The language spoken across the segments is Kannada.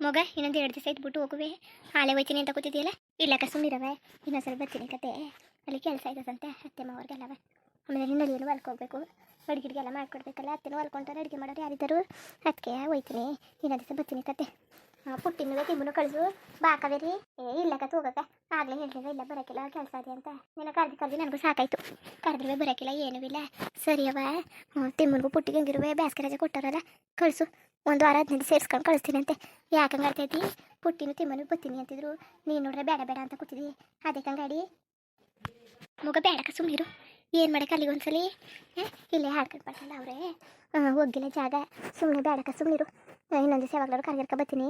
ಮಗ ಇನ್ನೊಂದು 2 ದಿವಸ ಇದ್ಬಿಟ್ಟು ಹೋಗುವೆ. ಹಾಳೆ ಹೋಯ್ತೀನಿ ಅಂತ ಕೂತಿದ್ಯಲ್ಲ, ಇಲ್ಲಕ್ಕ ಸುಮ್ಮನಿರವೆ. ಇನ್ನೊಂದ್ಸಲ ಬರ್ತೀನಿ ಕತೆ. ಅಲ್ಲಿ ಕೆಲಸ ಆಯ್ತದಂತೆ ಅತ್ತೆ ಮಾವ್ರಿಗೆಲ್ಲವ. ಆಮೇಲೆ ನಿನ್ನಲ್ಲಿ ಹೊಲ್ಕೋಗ್ಬೇಕು, ಅಡುಗೆಗೆಲ್ಲ ಮಾಡ್ಕೊಡ್ಬೇಕಲ್ಲ. ಅತ್ತೆನೂ ಹೊಲ್ಕೊಂತಾರೆ, ಅಡುಗೆ ಮಾಡೋರು ಯಾರಿದ್ದರು. ಅದಕ್ಕೆ ಹೋಯ್ತೀನಿ, ಇನ್ನೊಂದು ದಿವಸ ಬರ್ತೀನಿ ಕತೆ. ಪುಟ್ಟಿನೂ ತಿಮ್ಮನು ಕಳಿಸು ಬಾಕವೇರಿ. ಇಲ್ಲಕ್ಕ ಹೋಗಕ್ಕ, ಆಗಲೇ ಹೇಳ್ತಿದ್ದೆ ಇಲ್ಲ ಬರೋಕ್ಕಿಲ್ಲ ಕೆಲಸ ಅದೇ ಅಂತ. ನಿನ್ನ ಕರ್ದಿ ನನಗೂ ಸಾಕಾಯ್ತು. ಕರೆದ್ರೆ ಬರೋಕ್ಕಿಲ್ಲ ಏನೂ ಇಲ್ಲ. ಸರಿಯವ, ತಿಮ್ಮನಿಗೂ ಪುಟ್ಟಿಗೆ ಹೆಂಗಿರುವೆ ಬೇಸಿಗೆ ರಜೆ ಕೊಟ್ಟಾರಲ್ಲ, ಕಳಿಸು. 1 ವಾರ 15 ಸೇರಿಸ್ಕೊಂಡು ಕಳಿಸ್ತೀನಿ ಅಂತೆ. ಯಾಕಂಗೆ ಆಡ್ತೈತಿ, ಪುಟ್ಟಿನೂ ತಿಮ್ಮನು ಬರ್ತೀನಿ ಅಂತಿದ್ರು. ನೀನು ನೋಡ್ರೆ ಬೇಡ ಬೇಡ ಅಂತ ಕೂತಿದ್ದಿ. ಅದಕ್ಕೆ ಗಾಡಿ ಮಗ ಬೇಡಕ್ಕ ಸುಮ್ಮನಿರು. ಏನು ಮಾಡಕ್ಕೆ ಅಲ್ಲಿಗೆ ಒಂದ್ಸಲಿ ಇಲ್ಲೇ ಹಾಡ್ಕೊಂಡು ಬರ್ತಾನೆ ಅವರೇ. ಹೋಗಿಲ್ಲ ಜಾಗ, ಸುಮ್ಮನೆ ಬೇಡಕ್ಕ ಸುಮ್ಮನಿರು. ಇನ್ನೊಂದು ದಿವಸ ಯಾವಾಗಲೂ ಕರ್ಗರ್ಕ ಬರ್ತೀನಿ.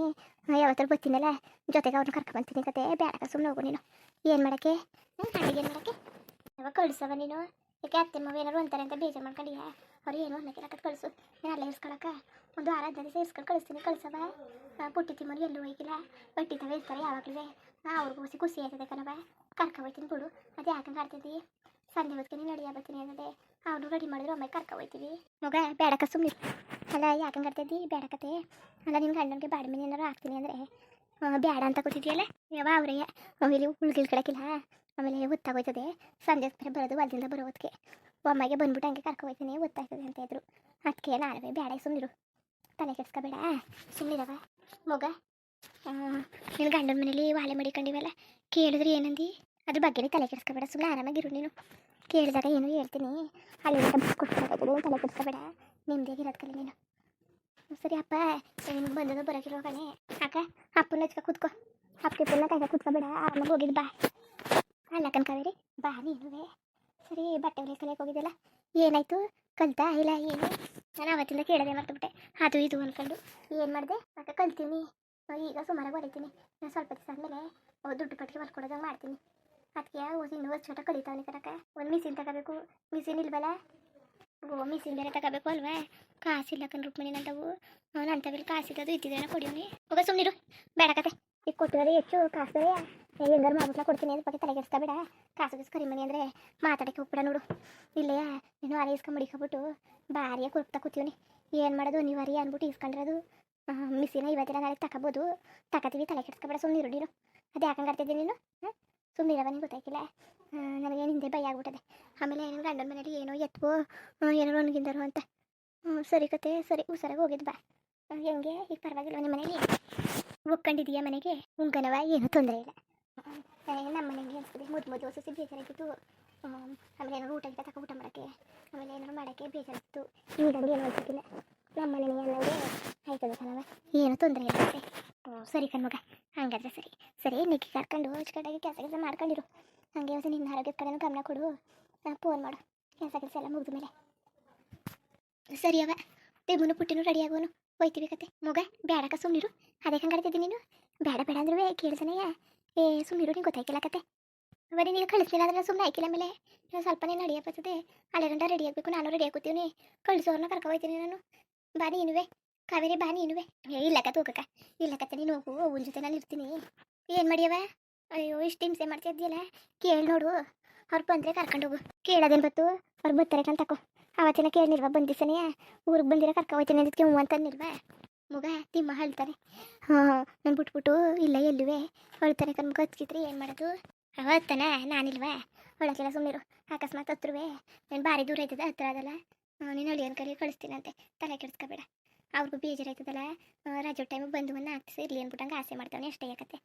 ಯಾವತ್ತಾರು ಬರ್ತೀನಲ್ಲ ಜೊತೆಗೆ ಅವ್ರನ್ನ ಕರ್ಕೊಂಬರ್ತೀನಿ ಕತೆ. ಬೇಡಕ್ಕ ಸುಮ್ಮನೆ ಹೋಗು ನೀನು. ಏನು ಮಾಡೋಕ್ಕೆ ಅಲ್ಲಿಗೆ ಏನು ಮಾಡೋಕ್ಕೆ ಯಾವಾಗ ಕಳಿಸವ ನೀನು. ಯಾಕೆ ಅತ್ತೆ ಮಾವ ಏನಾರು ಅಂತಾರೆ ಅಂತ ಬೇಜಾರು ಮಾಡ್ಕೊಂಡಿಯಾ. ಅವ್ರು ಏನು ಅನ್ನಕ್ಕೆಲ್ಲ ಕಳಿಸು. ನಾನು ಅಲ್ಲೇ ಇರ್ಸ್ಕೊಳಕ್ಕ 1 ವಾರ 15 ದಿವಸ ಇರ್ಸ್ಕೊಂಡು ಕಳಿಸ್ತೀನಿ. ಕಳಿಸವ. ಪುಟ್ಟಿ ತಿಮ್ಮನು ಎಲ್ಲೂ ಹೋಗಿಲ್ಲ, ಬಟ್ಟಿ ತವ ಇರ್ತಾರೆ ಯಾವಾಗಲೂ. ಅವ್ರಿಗೂ ಖುಷಿ ಆಯ್ತದೆ ಕಣವ. ಕರ್ಕೊ ಹೋಯ್ತೀನಿ ಬಿಡು. ಅದು ಯಾಕಂಗೆ ಆಡ್ತಿದ್ದಿ. ಸಂಜೆ ಹೊತ್ತಿಗೆ ನೀನು ಅಡಿಯ ಬರ್ತೀನಿ ಅನ್ನೋದೇ. ಅವನು ರೆಡಿ ಮಾಡಿದ್ರು ಒಮ್ಮೆ ಕರ್ಕೊ ಹೋಯ್ತೀವಿ. ಮಗ ಬೇಡಕ್ಕ ಸುಮ್ಮನೆ ಅಲ್ಲ. ಯಾಕಂಗೆ ಆಡ್ತಿದ್ದಿ ಬೇಡಕತೆ. ಅಲ್ಲ ನಿನ್ನ ಗಂಡನಿಗೆ ಬಾಡಿ ಮನೆ ಏನಾರು ಹಾಕ್ತೀನಿ ಅಂದರೆ ಬೇಡ ಅಂತ ಕೂತಿದ್ಯಲ್ಲ. ಯಾವ ಅವರೇ ಇಲ್ಲಿ ಉಳ್ಗಿಲ್ ಕಡಕಿಲ್ಲ. ಆಮೇಲೆ ಒತ್ತಾಗೋಯ್ತದೆ. ಸಂಜೆ ಬರೋದು ಹೊಲದಿಂದ ಬರೋ ಹೊತ್ತಿಗೆ ಒಮ್ಮೆಗೆ ಬಂದ್ಬಿಟ್ಟು ಹಂಗೆ ಕರ್ಕೊ ಹೋಯ್ತೀನಿ ಒತ್ತಾಯ್ತದೆ ಅಂತ ಇದ್ರು. ಅದಕ್ಕೆ ನಾಳೆ ಬೇಡ ಸುಮ್ಮನಿರು. ತಲೆ ಕೆಡ್ಸ್ಕೊಬೇಡ ಸುಮ್ಮನಿರವ. ಮಗ ನಿನ್ನ ಗಂಡನ ಮನೇಲಿ ವಾಲೆ ಮಡಿಕೊಂಡಿವಲ್ಲ, ಕೇಳಿದ್ರೆ ಏನಂದು ಅದ್ರ ಬಗ್ಗೆನೇ ತಲೆ ಕೆಡ್ಸ್ಕೊಬೇಡ. ಸುಮ್ಮನೆ ಆರಾಮಾಗಿರು ನೀನು. ಕೇಳಿದಾಗ ಏನು ಹೇಳ್ತೀನಿ. ಅಲ್ಲಿ ಕೊಟ್ಬಿಡೋದು ತಲೆ ಕೆಡ್ಸ್ಕೊಬೇಡ. ನಿಮ್ದೇಗಿರೋದು ಕಲಿ ನೀನು. ಸರಿ ಅಪ್ಪ ನಿಮ್ಗೆ ಬಂದನು ಬರೋಕಿರೋ ಕಣೆ. ಅಕ್ಕ ಅಪ್ಪನ ಹಚ್ಕ ಕೂತ್ಕೋ. ಅಪ್ಪನ ಕೈಗ ಕೂತ್ಕೋಬೇಡ. ಆರಾಮಾಗಿ ಹೋಗಿದ್ದು ಬಾ. ಅಲ್ಲ ಕನಕಾವೇರಿ ಬಾ ನೀನುವೇ. ಸರಿ ಬಟ್ಟೆ ಹೊಲಿಯಕ್ಕೆ ಕಲಿಯಕ್ಕೆ ಹೋಗಿದ್ದೆಲ್ಲ ಏನಾಯ್ತು, ಕಲ್ತಾ ಇಲ್ಲ ಏನು? ನಾನು ಅವತ್ತಿಂದ ಕೇಳದೆ ಮರ್ತುಬಿಟ್ಟೆ. ಅದು ಇದು ಅಂದ್ಕೊಂಡು ಏನು ಮಾಡಿದೆ. ಅಕ್ಕ ಕಲ್ತೀನಿ ಈಗ ಸುಮಾರಾಗಿ ಹೊಲಿತೀನಿ. ನಾನು ಸ್ವಲ್ಪ ದಿವಸ ಆದಮೇಲೆ ದುಡ್ಡು ಕಟ್ಟಿಗೆ ಹೊಲ್ಕೊಡೋದಂಗೆ ಮಾಡ್ತೀನಿ. ಅದಕ್ಕೆ ಇನ್ನೂ ವರ್ಷ ಕಲಿತಾವನಿ ಕನಕ. ಒಂದು ಮಿಷಿನ್ ತಗೋಬೇಕು. ಮಿಷಿನ್ ಇಲ್ವಲ್ಲ. ಮಿಷಿನ್ ಬೇರೆ ತಗೋಬೇಕು ಅಲ್ವಾ. ಕಾಸಿಲ್ಲ ಕಣ್ ರುಕ್ಮಿಣಿ ನಂತವು. ನನ್ನ ತಗಲಿ ಕಾಸಿದ್ದು ಇದ್ದಿದ್ದೇನೆ ಕೊಡಿಯೋನಿ. ಹೋಗ ಸುಮ್ಮನಿರು ಬೇಡಕತೆ. ಈಗ ಕೊಟ್ಟಿರೋದು ಹೆಚ್ಚು ಕಾಸು ಬೇರೆ. ಹೆಂಗಾರು ಮಾಡ್ಬಿಟ್ಲ ಕೊಡ್ತೀನಿ ಅದ್ರ ಬಗ್ಗೆ ತಲೆಗೆಡ್ಸ್ಕೊಬೇಡ. ಕಾಸು ಕರಿಮನಿ ಅಂದರೆ ಮಾತಾಡೋಕ್ಕೆ ಹೋಗ್ಬಿಡ ನೋಡು. ಇಲ್ಲೇ ನೀನು ಅರೆ ಇಸ್ಕೊಂಡು ಮಡಿಕೊಬಿಟ್ಟು ಭಾರಿಯ ಕುರ್ತಾ ಕೂತೀವಿ. ಏನು ಮಾಡೋದು ಅನಿವಾರ್ಯ ಅಂದ್ಬಿಟ್ಟು ಇಸ್ಕೊಂಡಿರೋದು. ಮಿಷಿನ ಇವತ್ತಿನ ನಾಳೆ ತಗೋಬೋದು. ತಗೋತೀವಿ ತಲೆ ಕೆಡ್ಸ್ಕೊಬೇಡ ಸುಮ್ಮನಿರು ನೀನು. ಅದು ಯಾಕಂಗೆ ಆಡ್ತಿದ್ದೀನಿ ನೀನು. ಸುಮ್ಮನಿರವ ನಿಂಗೆ ಗೊತ್ತಾಯ್ತಿಲ್ಲ. ನನಗೆ ಹಿಂದೆ ಭಯ ಆಗ್ಬಿಟ್ಟದೆ. ಆಮೇಲೆ ನನ್ನ ಗಂಡನ ಮನೇಲಿ ಏನೋ ಎತ್ವೋ ಏನೋ ಒಣಗಿಂದರು ಅಂತ. ಸರಿ ಕತೆ ಸರಿ ಹುಷಾರಾಗಿ ಹೋಗಿದ್ದು ಬಾ. ಹೆಂಗೆ ಈಗ ಪರವಾಗಿಲ್ವ ನಿಮ್ಮ ಮನೇಲಿ ಒಕ್ಕೊಂಡಿದೀಯಾ ಮನೆಗೆ? ಉಂಕನವ ಏನೂ ತೊಂದರೆ ಇಲ್ಲ. ನಮ್ಮ ಮನೆಗೆ ಅನಿಸ್ತದೆ ಮೊದಲು ಸಸಿ ಬೇಜಾರಾಗಿತ್ತು. ಆಮೇಲೆ ಏನಾದ್ರು ಊಟ ಗಿಟ್ಟ ತಗೋ ಊಟ ಮಾಡೋಕ್ಕೆ ಆಮೇಲೆ ಏನಾದ್ರು ಮಾಡೋಕ್ಕೆ ಬೇಜಾರಾಗಿತ್ತು. ಈಗ ಏನು ಅನ್ಸಕ್ಕಿಲ್ಲ. ನಮ್ಮ ಮನೆಗೆ ಅನ್ನೋದೇ ಆಯ್ತದೆ ಕಣವ, ಏನೂ ತೊಂದರೆ ಇಲ್ಲ. ಸರಿ ಕಣ್ಮಗ ಹಂಗಾದ್ರೆ ಸರಿ ಸರಿ ನಿಕ್ಕಿ ಕರ್ಕೊಂಡು ಅಚ್ಚುಕಟ್ಟಾಗಿ ಕೆಲಸ ಮಾಡ್ಕೊಂಡಿರು. ಹಾಗೆ ಹೊಸ ನಿನ್ನ ಆರೋಗ್ಯದ ಕಡೆನೂ ಗಮನ ಕೊಡು. ಫೋನ್ ಮಾಡು ಕೆಲಸ ಎಲ್ಲ ಮುಗಿದ ಮೇಲೆ. ಸರಿ ಅವ ದೇಬುನು ಪುಟ್ಟಿನೂ ರೆಡಿ ಆಗೋನು ಹೋಯ್ತೀವಿ ಕತೆ. ಮಗ ಬೇಡಕ್ಕ ಸುಮ್ಮನಿರು. ಅದೇ ಹಂಗಾಡ್ತಿದ್ದೀನಿ ನೀನು. ಬೇಡ ಬೇಡ ಅಂದ್ರೂ ಕೇಳ್ಸನೆಯ ಸುಮ್ಮನಿರು. ನಿಂಗೆ ಗೊತ್ತಾಯ್ಕಿಲ್ಲ ಕತೆ. ಬರೀ ನೀನು ಕಳಿಸ್ಲಿಲ್ಲ ಅಂದ್ರೆ ಸುಮ್ಮನೆ ಆಯ್ಕಿಲ್ಲ. ಆಮೇಲೆ ಸ್ವಲ್ಪ ನೀನು ರೆಡಿ ಆಗ್ತದೆ. ಅಲ್ಲೇ ಗಂಟ ರೆಡಿ ಆಗಬೇಕು. ನಾನು ರೆಡಿ ಆಗುತ್ತೀವಿ. ಕಳಿಸೋರ್ನ ಕರ್ಕೊ ಹೋಯ್ತೀನಿ ನಾನು. ಬಾ ನೀನುವೆ ಕಾವೇರಿ ಬಾ ನೀನುವೆ. ಇಲ್ಲ ಕತೆ ಹೋಗಕ್ಕ. ಇಲ್ಲ ಕತೆ ನೀನು ಹೋಗು. ಅವನ ಜೊತೆ ನಾನು ಇರ್ತೀನಿ. ಏನು ಮಾಡಿಯವ? ಅಯ್ಯೋ ಇಷ್ಟು ಹಿಂಸೆ ಮಾಡ್ತಾ ಇದೆಯಲ್ಲ. ಕೇಳಿ ನೋಡು. ಅವ್ರು ಬಂದರೆ ಕರ್ಕೊಂಡು ಹೋಗು. ಕೇಳೋದೇನು ಬತ್ತು ಅವ್ರು ಬರ್ತಾರೆ ಕಣ್ ತಕೋ. ಅವತ್ತಿನ ಕೇಳಿಲ್ವಾ ಬಂದಿಸನೇ ಊರಿಗೆ ಬಂದಿರ ಕರ್ಕೊ ಹೋಯ್ತೀನಿ ಅದಕ್ಕೆ ಹ್ಞೂ ಅಂತಂದಿಲ್ವಾ. ಮಗ ತಿಮ್ಮ ಹೇಳ್ತಾರೆ. ನಾನು ಬಿಟ್ಬಿಟ್ಟು ಇಲ್ಲ ಎಲ್ಲುವೆ ಹೇಳ್ತಾರೆ ಕಣ್ಮಗ. ಹಚ್ಕಿದ್ರೆ ಏನು ಮಾಡೋದು? ಅವತ್ತಾನ ನಾನಿಲ್ವಾ ಒಳಗೆಲ್ಲ ಸುಮ್ಮನಿರು. ಅಕಸ್ಮಾತ್ ಹತ್ರವೇ ನಾನು ಭಾರಿ ದೂರ ಆಯ್ತದ ಹತ್ರ ಅದಲ್ಲ. ನೀನು ಅಳಿಯನ್ ಕಲಿ ಕಳಿಸ್ತೀನಂತೆ. ತಲೆ ಕೆಡಿಸ್ಕೊಬೇಡ. ಅವ್ರಿಗೂ ಬೇಜಾರಾಯ್ತದಲ್ಲ. ರಜೆ ಟೈಮಿಗೆ ಬಂದು ಒಂದು ಆಗ್ತಿಸಿ ಇರಲಿ ಅಂದ್ಬಿಟ್ಟಂಗೆ ಆಸೆ ಮಾಡ್ತಾವನೆ ಅಷ್ಟೇ. ಯಾಕತ್ತೆ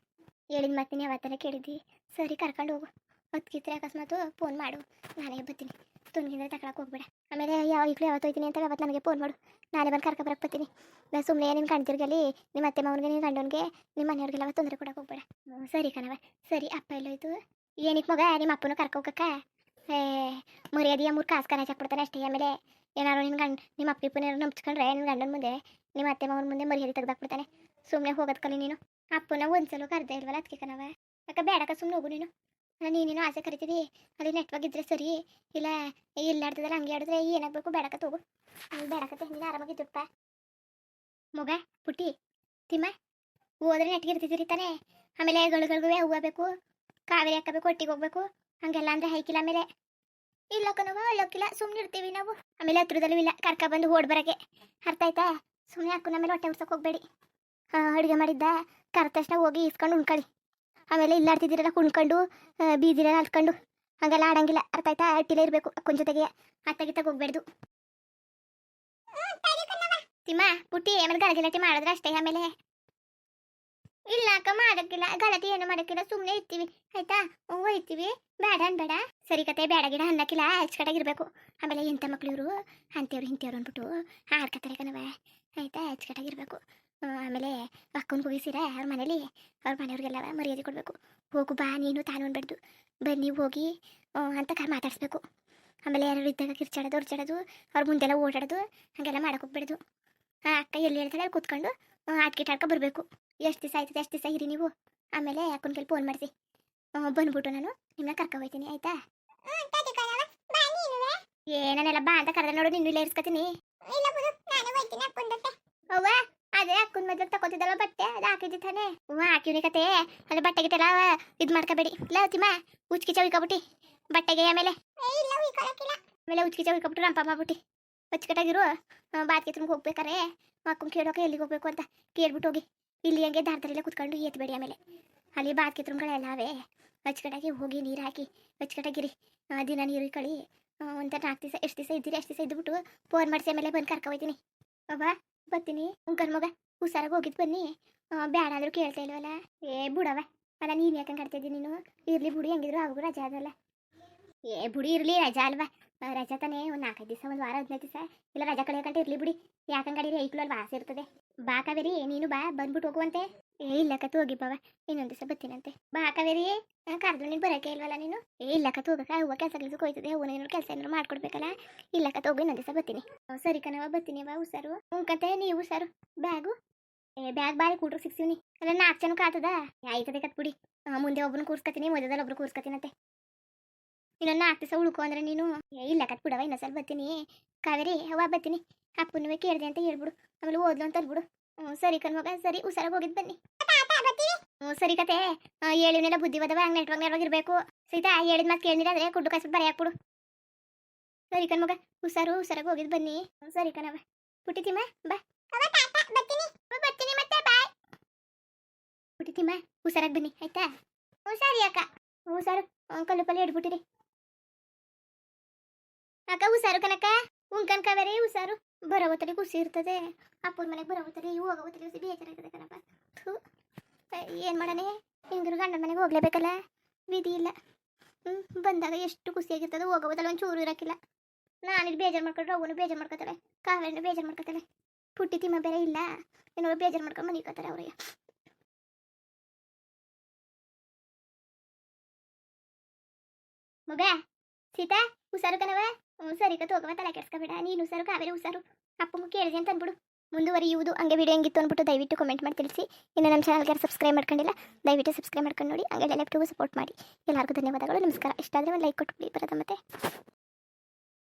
ಹೇಳಿದ ಮಾತಿನಿ ಯಾವತ್ತರ ಕೇಳಿದ್ದಿ. ಸರಿ ಕರ್ಕೊಂಡು ಹೋಗು. ಹೊತ್ಕಿದ್ರೆ ಅಕಸ್ಮಾತು ಫೋನ್ ಮಾಡು. ನಾನೇ ಬರ್ತೀನಿ. ತುಂಗಿದ್ರೆ ತಗೊಳಕ್ಕೆ ಹೋಗ್ಬೇಡ. ಆಮೇಲೆ ಈಗಲೂ ಯಾವತ್ತು ಹೋಯ್ತೀನಿ ಅಂತ ಯಾವತ್ತು ನನಗೆ ಫೋನ್ ಮಾಡು. ನಾನೇ ಬಂದು ಕರ್ಕೊಬರಕ್ಕೆ ಬರ್ತೀನಿ. ನಾನು ಸುಮ್ಮನೆ ನಿನ್ನ ಕಣ್ತಿರ್ಗಲಿ ನಿಮ್ಮ ಅತ್ತೆ ಮಾವನಿಗೆ ನಿನ್ನ ಗಂಡನಿಗೆ ನಿಮ್ಮ ಮನೆಯವ್ರಿಗೆಲ್ಲ ತೊಂದರೆ ಕೊಡಕ್ಕೆ ಹೋಗ್ಬೇಡ. ಸರಿ ಕಣವ ಸರಿ. ಅಪ್ಪ ಎಲ್ಲೋಯ್ತು? ಏನಕ್ಕೆ ಮಗ ನಿಮ್ಮ ಅಪ್ಪನೂ ಕರ್ಕೋಕಕ್ಕ? ಮರ್ಯಾದೆಯ 3 ಕಾಸು ಕನ ಹಾಕ್ಬಿಡ್ತಾನೆ ಅಷ್ಟೇ. ಆಮೇಲೆ ಏನಾರು ನಿಮ್ಮ ಅಪ್ಪಿಪ್ಪನೇರು ನಂಬಿಸ್ಕೊಂಡ್ರೆ ನಿನ್ನ ಗಂಡನ ಮುಂದೆ ನಿಮ್ಮ ಅತ್ತೆ ಮಾವನ ಮುಂದೆ ಮರ್ಯಾದೆ ತೆಗ್ದಾಕ್ಬಿಡ್ತಾನೆ. ಸುಮ್ಮನೆ ಹೋಗೋದು ಕಲಿ ನೀನು. ಅಪ್ಪನ ಒಂದ್ಸಲ ಕರೆದೇ ಇಲ್ವಲ್ಲ ಅದಕ್ಕೆ ಕಣವ. ಯಾಕ ಬೇಡಕ್ಕ ಸುಮ್ಮನೆ ಹೋಗು ನೀನು. ನೀನೇನು ಆಸೆ ಕರಿತೀವಿ ಅಲ್ಲಿ ನೆಟ್ವಾಗಿ ಇದ್ರೆ ಸರಿ. ಇಲ್ಲ ಇಲ್ಲ ಆಡ್ತದಲ್ಲ ಹಂಗೆ ಆಡಿದ್ರೆ ಏನಾಗಬೇಕು. ಬೇಡಕತ್ತ ಹೋಗು. ಬೇಡಕತ್ತೆ ನೀನು ಆರಾಮಾಗಿದ್ದಪ್ಪ. ಮಗ ಪುಟ್ಟಿ ತಿಮ್ಮ ಹೋದ್ರೆ ನೆಟ್ಟಿಗೆ ಇರ್ತಿದ್ದೀರಿ ತಾನೇ. ಆಮೇಲೆ ಗಳಿಗಳಿಗೂ ಹೂವು ಬೇಕು, ಕಾವೇರಿ ಹಾಕಬೇಕು, ಒಟ್ಟಿಗೆ ಹೋಗ್ಬೇಕು. ಹಂಗೆಲ್ಲ ಅಂದರೆ ಹೈಕಿಲ್ಲ. ಆಮೇಲೆ ಇಲ್ಲ ಕಣವ ಅಲ್ಲೋಕಿಲ್ಲ ಸುಮ್ಮನೆ ಇರ್ತೀವಿ ನಾವು. ಆಮೇಲೆ ಹತ್ರದಲ್ಲೂ ಇಲ್ಲ ಕರ್ಕ ಬಂದು ಓಡ್ ಬರೋಕ್ಕೆ. ಅರ್ಥ ಆಯ್ತಾ? ಸುಮ್ಮನೆ ಹಾಕು. ಆಮೇಲೆ ಹೊಟ್ಟೆ ಉಡ್ಸೋಕೆ ಹೋಗಬೇಡಿ. ಅಡುಗೆ ಮಾಡಿದ್ದ ಕರೆದ ತಕ್ಷಣ ಹೋಗಿ ಇಸ್ಕೊಂಡು ಉಣ್ಕೊಳ್ಳಿ. ಆಮೇಲೆ ಇಲ್ಲಾಡ್ತಿದ್ದೀರಲ್ಲ ಕುಣ್ಕೊಂಡು ಬೀದಿರೆಲ್ಲ ಅಲ್ಕೊಂಡು ಹಂಗೆಲ್ಲ ಆಡಂಗಿಲ್ಲ, ಅರ್ಥ ಆಯ್ತಾ? ಅಟ್ಟಿಲೇ ಇರಬೇಕು ಅಕ್ಕನ ಜೊತೆಗೆ, ಅತ್ತಾಗಿತ್ತಾಗ ಹೋಗ್ಬೇಡ್ದು. ತಿಮ್ಮ ಪುಟ್ಟಿ ಆಮೇಲೆ ಗಲಗಲಾಟಿ ಮಾಡಿದ್ರೆ ಅಷ್ಟೇ. ಆಮೇಲೆ ಇಲ್ಲ ಅಕ್ಕ ಮಾಡೋಕ್ಕಿಲ್ಲ, ಗಲಾಟೆ ಏನು ಮಾಡೋಕ್ಕಿಲ್ಲ, ಸುಮ್ಮನೆ ಇರ್ತೀವಿ ಆಯ್ತಾ? ಹೋಯ್ತೀವಿ, ಬೇಡ ಅನ್ಬೇಡ. ಸರಿ ಕತೆ, ಬೇಡ ಗಿಡ ಅನ್ನಕ್ಕಿಲ್ಲ, ಅಚ್ಚುಕಟ್ಟಾಗಿರ್ಬೇಕು. ಆಮೇಲೆ ಎಂಥ ಮಕ್ಳು ಇವರು ಅಂಥವ್ರು ಇಂಥವ್ರು ಅಂದ್ಬಿಟ್ಟು ಆಡ್ಕತ್ತಾರೆ ಕಣವ, ಆಯ್ತಾ? ಅಚ್ಚುಕಟ್ಟಾಗಿರ್ಬೇಕು. ಆಮೇಲೆ ಅಕ್ಕನ ಹೋಗಿಸಿರ ಅವ್ರ ಮನೇಲಿ, ಅವ್ರ ಮನೆಯವ್ರಿಗೆಲ್ಲ ಮರ್ಯಾದೆ ಕೊಡಬೇಕು. ಹೋಗು ಬಾ ನೀನು ತಾನು ಅನ್ಬಾರ್ದು, ಬನ್ನಿ ಹೋಗಿ ಅಂತ ಮಾತಾಡಿಸ್ಬೇಕು. ಆಮೇಲೆ ಯಾರು ಇದ್ದಾಗ ಕಿರ್ಚಾಡೋದು ಹೊರ್ಚಾಡೋದು, ಅವ್ರ ಮುಂದೆಲ್ಲ ಓಡಾಡೋದು ಹಾಗೆಲ್ಲ ಮಾಡಕ್ಕೆ ಹೋಗ್ಬೇಡ್ದು. ಅಕ್ಕ ಎಲ್ಲಿ ಹೇಳ್ತಾಳೆ ಅಲ್ಲಿ ಕೂತ್ಕೊಂಡು ಆಟ್ಕಿಟ್ ಆಡ್ಕೊ ಬರಬೇಕು. ಎಷ್ಟು ದಿವಸ ಆಯ್ತದೆ ಅಷ್ಟು ದಿವಸ ಇರಿ ನೀವು. ಆಮೇಲೆ ಅಕ್ಕನ ಕೈಲಿ ಫೋನ್ ಮಾಡಿಸಿ ಬಂದ್ಬಿಟ್ಟು ನಾನು ನಿಮ್ಮನ್ನ ಕರ್ಕೊ ಹೋಗ್ತೀನಿ ಆಯ್ತಾ? ಏನಾನೆಲ್ಲ ಬಾ ಅಂತ ಕರೆದ ನೋಡು, ನಿನ್ನ ಇಲ್ಲೇ ಇರ್ಸ್ಕೊತೀನಿ. ಅವ್ವ ಅದೇ ಅಕ್ಕನ ಮದ್ವೆ ತಗೋತಿದ್ದಲ್ಲ ಬಟ್ಟೆ, ಅದು ಹಾಕಿದ್ದಿ ತಾನೆ? ಹಾಕಿವ್ನಿ ಕತೆ, ಅದು ಬಟ್ಟೆ ಗಿಟ್ಟೆಲ್ಲ ಇದು ಮಾಡ್ಕೋಬೇಡಿ. ಇಲ್ಲ ತಿಮ್ಮ ಉಚ್ಕಿ ಚವಿಕೊಬಿಟ್ಟಿ ಬಟ್ಟೆಗೆ. ಆಮೇಲೆ ಉಚ್ಕಿ ಚವಿಕೊಬಿಟ್ಟು ರಂಪ ಮಾಡ್ಬಿಟ್ಟು ಅಚ್ಚುಕಟ್ಟಾಗಿರು. ಬಾತ್ಗೆ ತುಂಬ ಹೋಗ್ಬೇಕಾರೆ ಅಕ್ಕನ ಕೇಳೋಕೆ ಎಲ್ಲಿಗೆ ಹೋಗ್ಬೇಕು ಅಂತ ಕೇಳ್ಬಿಟ್ಟು ಹೋಗಿ. ಇಲ್ಲಿ ಹಂಗೆ ದಾರದಲ್ಲೇ ಕುತ್ಕೊಂಡು ಏತ್ಬೇಡಿ. ಆಮೇಲೆ ಅಲ್ಲಿ ಬಾತ್ಗೆ ತುಂಬ್ಗಳೆಲ್ಲ ಅವೇ, ಅಚ್ಚುಕಟ್ಟಾಗಿ ಹೋಗಿ ನೀರು ಹಾಕಿ ಅಚ್ಚುಕಟ್ಟಾಗಿರಿ. ದಿನ ನೀರು ಕಳಿ ಒಂದು 4 ದಿವಸ ಎಷ್ಟು ದಿವಸ ಇದ್ದೀರಿ ಅಷ್ಟು ದಿವಸ ಇದ್ದುಬಿಟ್ಟು ಫೋನ್ ಮಾಡಿಸಿ ಆಮೇಲೆ ಬಂದು ಕರ್ಕೊ ಹೋಗ್ತೀನಿ. ಅವ್ವ ಬರ್ತೀನಿ. ಉಂಕನ್ ಮಗ ಹುಷಾರಾಗಿ ಹೋಗಿದ್ದು ಬನ್ನಿ. ಬೇಡ ಅಂದರೂ ಕೇಳ್ತಾ ಇಲ್ವಲ್ಲ. ಬುಡವ ಅಲ್ಲ, ನೀನು ಯಾಕಂಗೆ ಕಟ್ತಿದ್ದೀನಿ ನೀನು? ಇರಲಿ ಬುಡಿ, ಹೆಂಗಿದ್ರು ಅವ್ರಿಗೂ ರಜಾ ಅದಲ್ಲ. ಬುಡಿ ಇರಲಿ, ರಜಾ ಅಲ್ವಾ? ರಜಾ ತಾನೇ, ಒಂದು 4-5 ದಿವಸ, ಒಂದು ವಾರ 15 ದಿವಸ ಇಲ್ಲ ರಜಾ ಕಳೆಯೋಕಂಟ ಇರಲಿ ಬಿಡಿ. ಯಾಕಂಗೆ ಕಡೀರಿ ಐಕ್ಳು ಅಲ್ಲಿ ವಾಸ ಇರ್ತದೆ. ಬಾ ಕಾವೇರಿ, ನೀನು ಬಾ, ಬಂದ್ಬಿಟ್ಟು ಹೋಗುವಂತೆ. ಇಲ್ಲ ಕತ್ತು ಹೋಗಿ ಬಾವ, ಇನ್ನೊಂದು ದಿವಸ ಬರ್ತೀನಂತೆ. ಬಾ ಕಾವೇರಿ, ಕರೆದು ನೀನು ಬರೋಕೆ ಇಲ್ವಲ್ಲ ನೀನು? ಇಲ್ಲ ಕತ್ತು ಹೋಗಕ್ಕ, ಹೂವು ಕೆಲಸ ಹೋಯ್ತದೆ, ಹೂವನ ಏನಾದ್ರು ಕೆಲಸ ಏನಾದ್ರು ಮಾಡ್ಕೊಡ್ಬೇಕಲ್ಲ. ಇಲ್ಲ ಕತ್ತು ಹೋಗಿ ಇನ್ನೊಂದು ದಿವಸ ಬರ್ತೀನಿ. ಸರಿ ಕಣವ, ಬರ್ತೀನಿ ಬಾ. ಹುಷಾರು ಕತೆ, ನೀವು ಹುಷಾರು. ಬ್ಯಾಗು ಬ್ಯಾಗ್ ಬಾರಿ ಕೂಟ್ರು ಸಿಕ್ಸಿವ್ನಿ. ಅಲ್ಲ 4 ಜನಕ್ಕೆ ಆತದ ಆಯ್ತದೆ ಕತ್ ಬಿಡಿ. ಮುಂದೆ ಒಬ್ಬನ ಕೂರ್ಸ್ಕೊತೀನಿ, ಮಧ್ಯದಲ್ಲಿ ಒಬ್ರು ಕೂರ್ಸ್ಕೊತೀನಂತೆ. ಇನ್ನೊಂದು 4 ದಿವಸ ಉಳ್ಕೊ ಅಂದ್ರೆ ನೀನು. ಇಲ್ಲ ಕತ್ ಬಿಡವ, ಇನ್ನೊಂದ್ಸಲ ಬರ್ತೀನಿ. ಕಾವೇರಿ ಅವ್ವ ಬರ್ತೀನಿ. ಅಪ್ಪನವೇ ಕೇಳಿದೆ ಅಂತ ಹೇಳ್ಬಿಡು, ಆಮೇಲೆ ಓದ್ಲು ಅಂತ ಅನ್ಬಿಡು. ಸರಿ ಕಣ್ಮಗ, ಸರಿ ಹುಷಾರಾಗಿ ಹೋಗಿದ್ದು ಬನ್ನಿ. ಸರಿ ಕತೆ, ಹೇಳಿವನೆಲ್ಲ ಬುದ್ಧಿವಾದವ, ಹಂಗೆ ನೆಟ್ವಾಗ ಇರಬೇಕು. ಸೀತಾ ಹೇಳಿದ ಮಾತು ಕೇಳಿದ್ರೆ ಕುಡ್ಡು ಕಾಸ್ಬಿಟ್ಟು ಬರೀ ಹಾಕ್ಬಿಡು. ಸರಿ ಕಣ್ಮಗ, ಹುಷಾರಾಗಿ ಹೋಗಿದ್ದು ಬನ್ನಿ. ಸರಿ ಕಣವ. ಪುಟ್ಟಿತಿಮ್ಮ ಬಾ. ಬರ್ತೀನಿ ಮತ್ತೆ, ಬಾಯ್. ಪುಟ್ಟಿತಿಮ್ಮ ಹುಷಾರಾಗಿ ಬನ್ನಿ ಆಯ್ತಾ? ಸರಿ ಅಕ್ಕ. ಹುಷಾರು, ಕಲ್ಲು ಪಲ್ಲೆ ಹಿಡ್ಬಿಟ್ಟಿರಿ ಅಕ್ಕ. ಹುಷಾರು ಕನಕ. ಉಂಕನ್ ಕಾವೇರಿ ಹುಷಾರು. ಬರೋ ಹೊತ್ತಲ್ಲಿ ಖುಷಿ ಇರ್ತದೆ, ಅಪ್ಪನ ಮನೆಗೆ ಬರೋ ಹೊತ್ತಲ್ಲಿ ಹೋಗೋ ಹೊತ್ತಲ್ಲಿ ಖುಷಿ ಬೇಜಾರಾಗ್ತದೆ ಕಣಪ್ಪ. ಏನು ಮಾಡಣೆ, ಹಿಂಗಿರು ಗಂಡನ ಮನೆಗೆ ಹೋಗ್ಲೇಬೇಕಲ್ಲ, ವಿಧಿ ಇಲ್ಲ. ಬಂದಾಗ ಎಷ್ಟು ಖುಷಿಯಾಗಿರ್ತದೆ, ಹೋಗೋ ಹೊತ್ತಲ್ಲಿ ಒಂದು ಚೂರು ಇರೋಕ್ಕಿಲ್ಲ. ನಾನಿಲ್ಲಿ ಬೇಜಾರು ಮಾಡ್ಕೊಂಡ್ರೆ ಅವನು ಬೇಜಾರು ಮಾಡ್ಕೊತಾಳೆ, ಕಾವೇರಿನ ಬೇಜಾರು ಮಾಡ್ಕೊತಾಳೆ. ಪುಟ್ಟಿ ತಿಮ್ಮ ಬೇರೆ ಇಲ್ಲ, ಏನೋ ಬೇಜಾರು ಮಾಡ್ಕೊಂಡು ಮನಿಕೋತಾರೆ ಅವ್ರಿಗೆ. ಮಗ ಸೀತಾ ಹುಷಾರು ಕಣವ. ಸರಿ ಕತ್ ಹೋಗವ, ತಲೆ ಕೆಡ್ಸ್ಕೊಬೇಡ. ನೀನು ಹುಷಾರು, ಕಾವೇರಿ ಹುಷಾರು. ಅಪ್ಪಂಗೂ ಕೇಳಿದೆ ಅಂತ ಅಂದ್ಬಿಡು. ಮುಂದುವರಿಯುವುದು. ಹಂಗೆ ವಿಡಿಯೋ ಹೆಂಗಿತ್ತು ಅಂದ್ಬಿಟ್ಟು ದಯವಿಟ್ಟು ಕಮೆಂಟ್ ಮಾಡಿ ತಿಳಿಸಿ. ಇನ್ನು ನಮ್ಮ ಚಾನಲ್ಗೆ ಸಬ್ಸ್ಕ್ರೈಬ್ ಮಾಡ್ಕೊಂಡಿಲ್ಲ, ದಯವಿಟ್ಟು ಸಬ್ಸ್ಕ್ರೈಬ್ ಮಾಡ್ಕೊಂಡು ನೋಡಿ. ಹಂಗೆ ಲೈಕ್ಗೂ ಸಪೋರ್ಟ್ ಮಾಡಿ. ಎಲ್ಲರಿಗೂ ಧನ್ಯವಾದಗಳು, ನಮಸ್ಕಾರ. ಇಷ್ಟ ಆದರೆ ಒಂದು ಲೈಕ್ ಕೊಟ್ಬಿಡಿ ಬರೋದ ಮತ್ತೆ.